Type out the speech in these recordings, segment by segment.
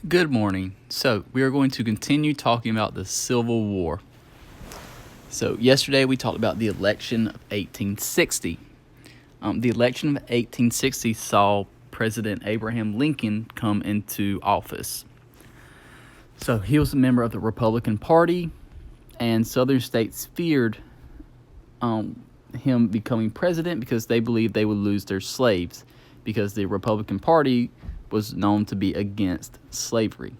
Good morning. So, we are going to continue talking about the Civil War. So, yesterday we talked about the election of 1860. The election of 1860 saw President Abraham Lincoln come into office. So, he was a member of the Republican Party, and Southern states feared him becoming president because they believed they would lose their slaves, because the Republican Party was known to be against slavery.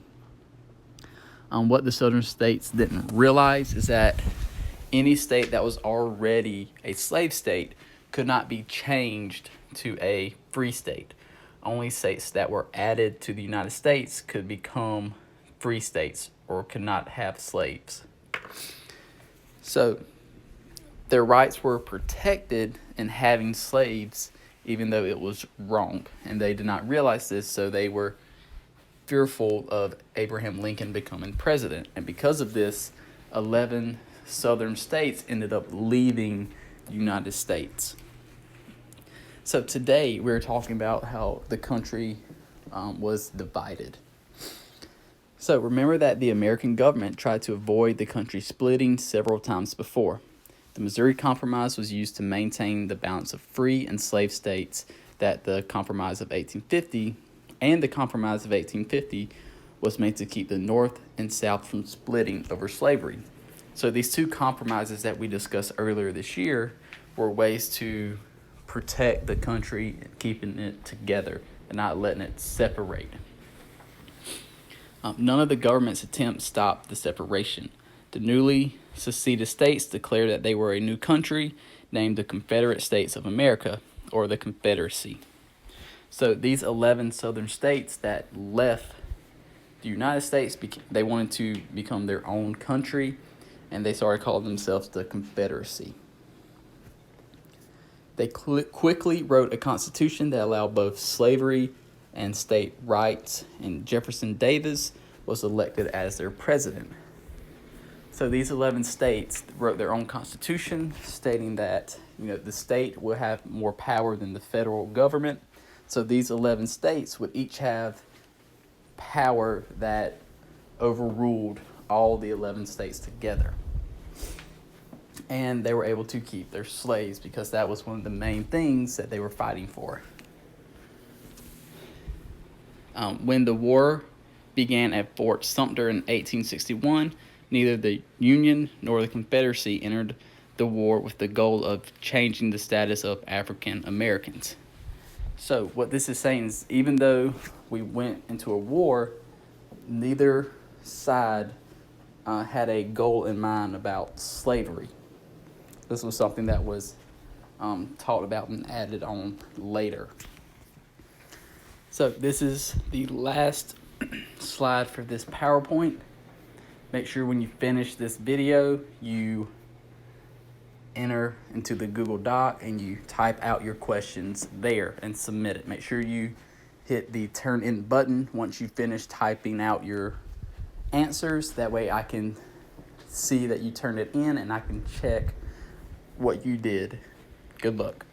What the southern states didn't realize is that any state that was already a slave state could not be changed to a free state. Only states that were added to the United States could become free states or could not have slaves. So their rights were protected in having slaves, even though it was wrong. And they did not realize this, so they were fearful of Abraham Lincoln becoming president. And because of this, 11 southern states ended up leaving the United States. So today we're talking about how the country was divided. So remember that the American government tried to avoid the country splitting several times before. The Missouri Compromise was used to maintain the balance of free and slave states that the Compromise of 1850 and the Compromise of 1850 was made to keep the North and South from splitting over slavery. So these two compromises that we discussed earlier this year were ways to protect the country, keeping it together and not letting it separate. None of the government's attempts stopped the separation. The newly seceded states declared that they were a new country named the Confederate States of America, or the Confederacy. So these 11 southern states that left the United States, they wanted to become their own country, and they started calling themselves the Confederacy. They quickly wrote a constitution that allowed both slavery and state rights, and Jefferson Davis was elected as their president. So these 11 states wrote their own constitution, stating that the state will have more power than the federal government. So these 11 states would each have power that overruled all the 11 states together. And they were able to keep their slaves because that was one of the main things that they were fighting for. When the war began at Fort Sumter in 1861, neither the Union nor the Confederacy entered the war with the goal of changing the status of African Americans. So what this is saying is, even though we went into a war, neither side had a goal in mind about slavery. This was something that was taught about and added on later. So this is the last slide for this PowerPoint. Make sure when you finish this video, you enter into the Google Doc and you type out your questions there and submit it. Make sure you hit the turn in button once you finish typing out your answers. That way I can see that you turned it in and I can check what you did. Good luck.